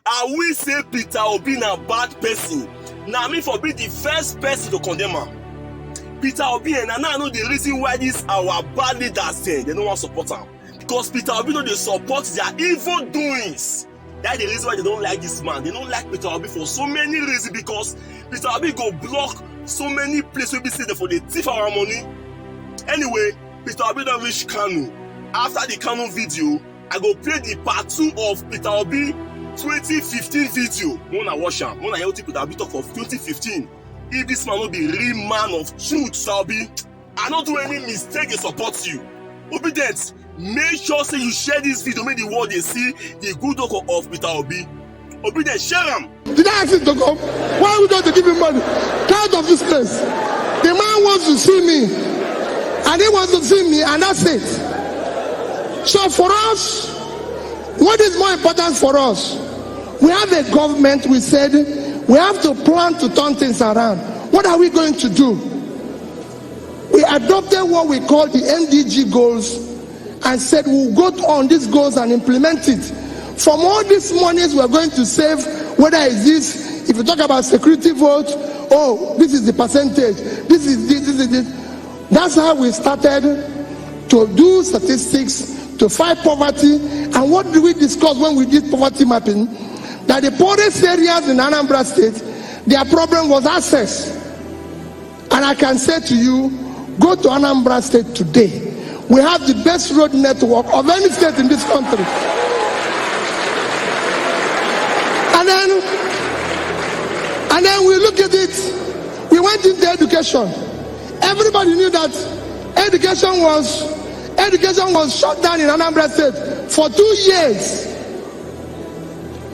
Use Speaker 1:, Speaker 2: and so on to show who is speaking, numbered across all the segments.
Speaker 1: I will say Peter Obi na bad person. Now me for be the first person to condemn him. Peter Obi and now I know the reason why this our bad leaders say they don't want to support him. Because Peter Obi know they support their evil doings. That's the reason why they don't like this man. They don't like Peter Obi for so many reasons, because Peter Obi go block so many places we be sitting for the thief our money. Anyway, Peter Obi don't reach Kano. After the Kano video, I go play the part 2 of Peter Obi 2015 video. Wanna watch am. Wanna hear Peter Obi talk of 2015. If this man will be real man of truth, Peter Obi, I don't do any mistake to support you. Obedient, make sure say you share this video, make the world they see the good work of Peter Obi. Obedient, share them.
Speaker 2: Did I ask him to come? Why are we going to give him money? Get out of this place. The man wants to see me, and he wants to see me, and that's it. So for us, what is more important for us? We have a government. We said we have to plan to turn things around. What are we going to do? We adopted what we call the MDG goals and said we'll go on these goals and implement it. From all these monies we're going to save, whether it's this, if you talk about security vote, oh, this is the percentage, this is this, this is this. That's how we started to do statistics, to fight poverty. And what did we discuss when we did poverty mapping? That the poorest areas in Anambra State, their problem was access. And I can say to you, go to Anambra State today. We have the best road network of any state in this country. And then we look at it. We went into education. Everybody knew that education was shut down in Anambra State for 2 years.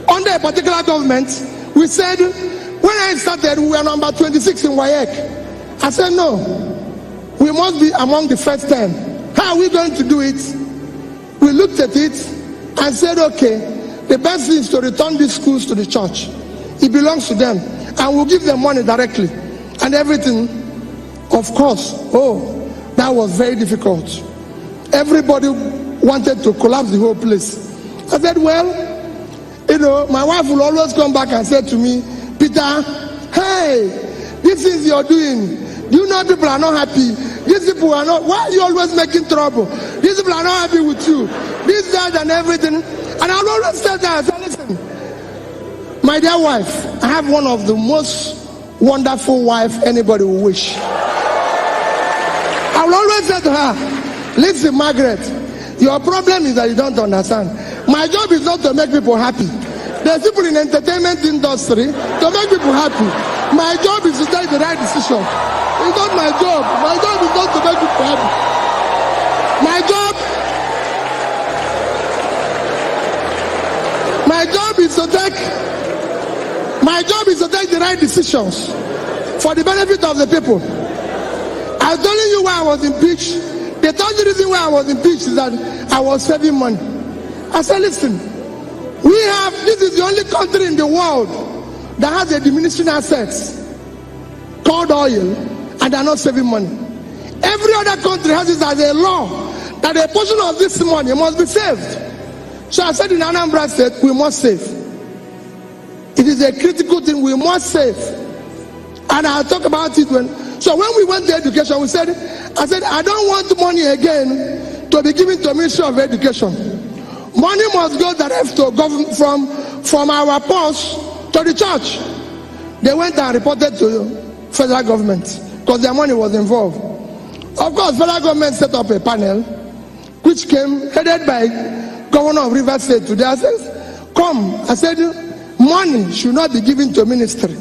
Speaker 2: Under a particular government, we said, when I started, we were number 26 in WAEC. I said, no, we must be among the first 10. How are we going to do it? We looked at it and said, okay, the best thing is to return these schools to the church. It belongs to them. And we'll give them money directly. And everything, of course, oh, that was very difficult. Everybody wanted to collapse the whole place. I said, well, you know, my wife will always come back and say to me, Peter, hey, this is you're doing. You know people are not happy. These people are not, why are you always making trouble? These people are not happy with you. This, that, and everything. And I'll always say that, I say, listen, my dear wife, I have one of the most wonderful wife anybody will wish. I will always say to her, listen, Margaret, your problem is that you don't understand. My job is not to make people happy. There's people in the entertainment industry to make people happy. My job is to take the right decision. It's not my job. My job is not to make people happy. My job is to take the right decisions for the benefit of the people. I was telling you why I was impeached. They told the reason why I was impeached is that I was saving money. I said, listen, this is the only country in the world that has a diminishing assets called oil, and they're not saving money. Every other country has it as a law that a portion of this money must be saved. So I said in Anambra State, we must save. It is a critical thing, we must save. And I'll talk about it so when we went to education, I said, I don't want money again to be given to the Ministry of Education. Money must go direct to government from our purse to the church. They went and reported to federal government because their money was involved. Of course, federal government set up a panel which came headed by Governor of Rivers State today. I said, come. I said, money should not be given to ministry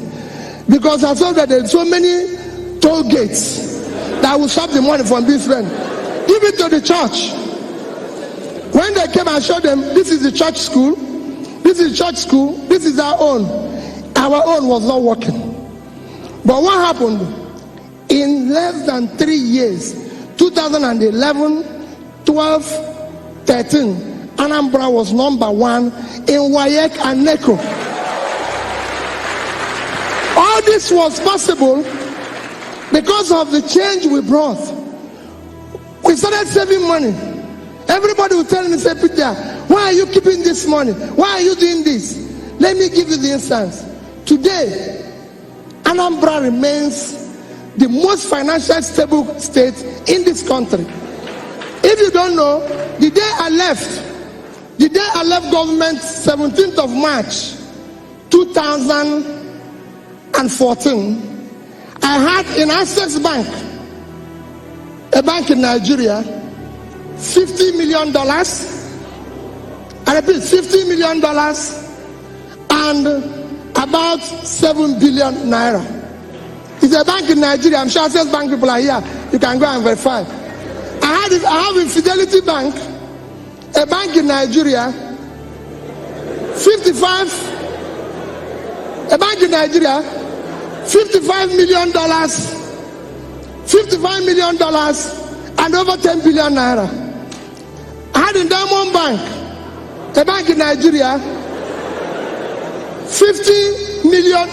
Speaker 2: because I saw that there are so many toll gates that will stop the money from being spent. Give it to the church. When they came and showed them, this is the church school, this is church school, this is our own was not working. But what happened? In less than 3 years, 2011, 12, 13, Anambra was number 1 in WAEC and NECO. All this was possible because of the change we brought. We started saving money. Everybody would tell me, say, Peter, why are you keeping this money? Why are you doing this? Let me give you the instance. Today, Anambra remains the most financially stable state in this country. If you don't know, the day I left government, 17th of March 2014, I had in Access Bank, a bank in Nigeria, $50 million. I repeat, $50 million and about 7 billion naira. It's a bank in Nigeria. I'm sure Access Bank people are here. You can go and verify. I have a Fidelity Bank, a bank in Nigeria, $55 million, $55 million and over 10 billion naira. I had in Diamond Bank, a bank in Nigeria, $50 million.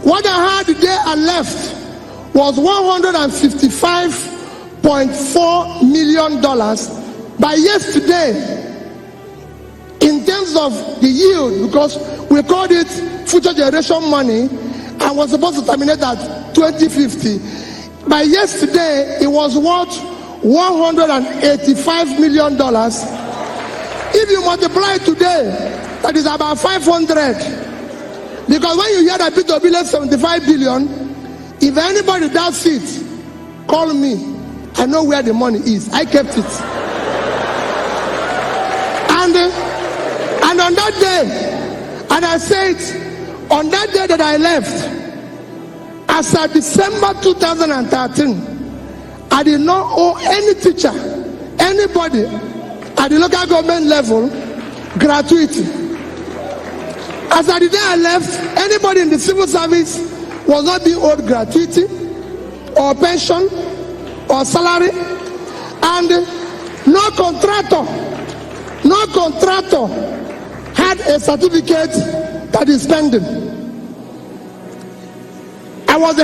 Speaker 2: What I had the day I left was $155.4 million. By yesterday, in terms of the yield, because we called it future generation money and was supposed to terminate at 2050. By yesterday, it was worth $185 million. If you multiply it today, that is about 500. Because when you hear that P2B left 75 billion, if anybody does it, call me. I know where the money is. I kept it. And on that day, and I said, on that day that I left, as of December 2013, I did not owe any teacher, anybody at the local government level, gratuity. As at the day I left, anybody in the civil service was not being owed gratuity or pension or salary, and no contractor had a certificate that is pending. I was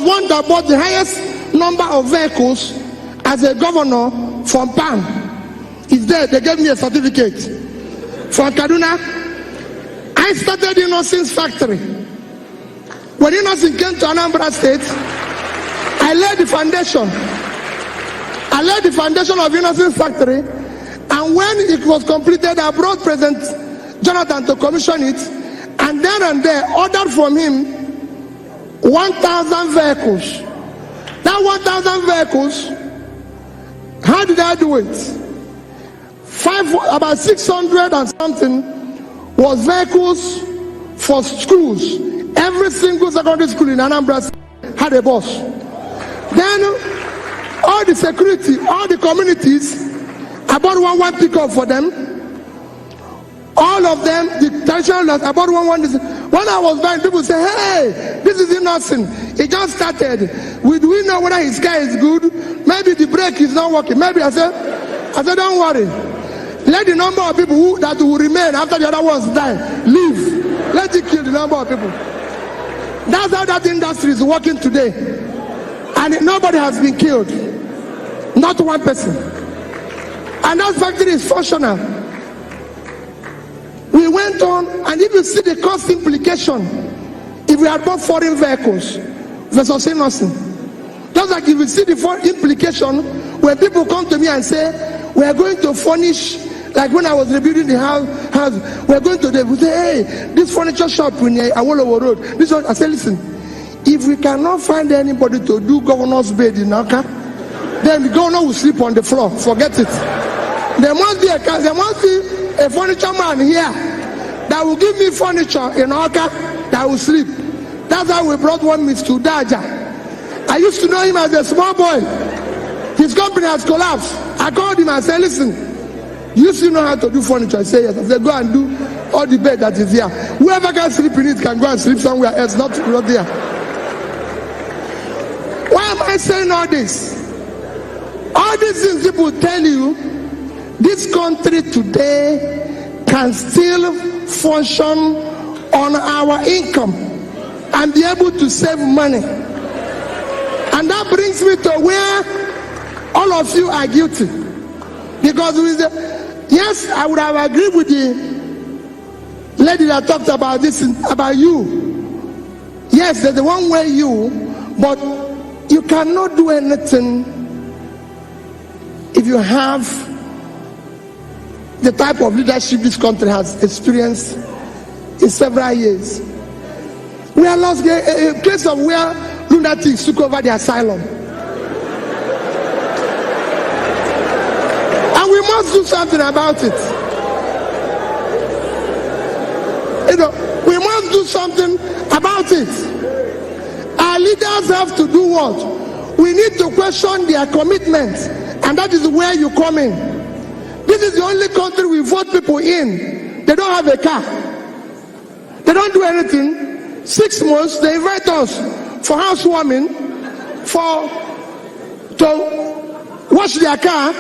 Speaker 2: one that bought the highest number of vehicles as a governor from PAN. It's there. They gave me a certificate. From Kaduna, I started Innocence Factory. When Innocence came to Anambra State, I laid the foundation. I laid the foundation of Innocence Factory, and when it was completed, I brought President Jonathan to commission it, and then and there ordered from him 1,000 vehicles. That 1,000 vehicles, how did I do it? About 600 and something was vehicles for schools. Every single secondary school in Anambra had a bus. Then all the security, all the communities, I bought one pickup for them. All of them, the traditional laws, I bought one. When I was buying, people say, hey, this is innocent. It just started. Do we know whether his car is good? Maybe the brake is not working. Maybe I said, don't worry. Let the number of people that will remain after the other ones die, leave. Let it kill the number of people. That's how that industry is working today. And nobody has been killed. Not one person. And that factory is functional. We went on, and if you see the cost implication, if we had bought foreign vehicles versus innocent, just like if you see the implication when people come to me and say, we are going to furnish, like when I was rebuilding the house, we're going to say, hey, this furniture shop in Awolowo Road, this one. I say, listen, if we cannot find anybody to do governor's bed in Aka, then the governor will sleep on the floor. Forget it. There must be a furniture man here that will give me furniture in Aka that will sleep. That's how we brought one Mr. Daja. I used to know him as a small boy. His company has collapsed. I called him and said, listen, you still know how to do furniture? I said, yes. I said, go and do all the bed that is here. Whoever can sleep in it can go and sleep somewhere else, not there. Why am I saying all this? All these things people tell you, this country today can still function on our income and be able to save money. And that brings me to where all of you are guilty. Because yes, I would have agreed with lady that talked about this, about you. Yes, there's the one way you, but you cannot do anything if you have the type of leadership this country has experienced in several years. We are lost a case of where lunatics took over the asylum. And we must do something about it. We must do something about it. Our leaders have to do what? We need to question their commitment, and that is where you come in. This is the only country we vote people in. They don't have a car. They don't do anything. 6 months, they invite us for housewarming, to wash their car,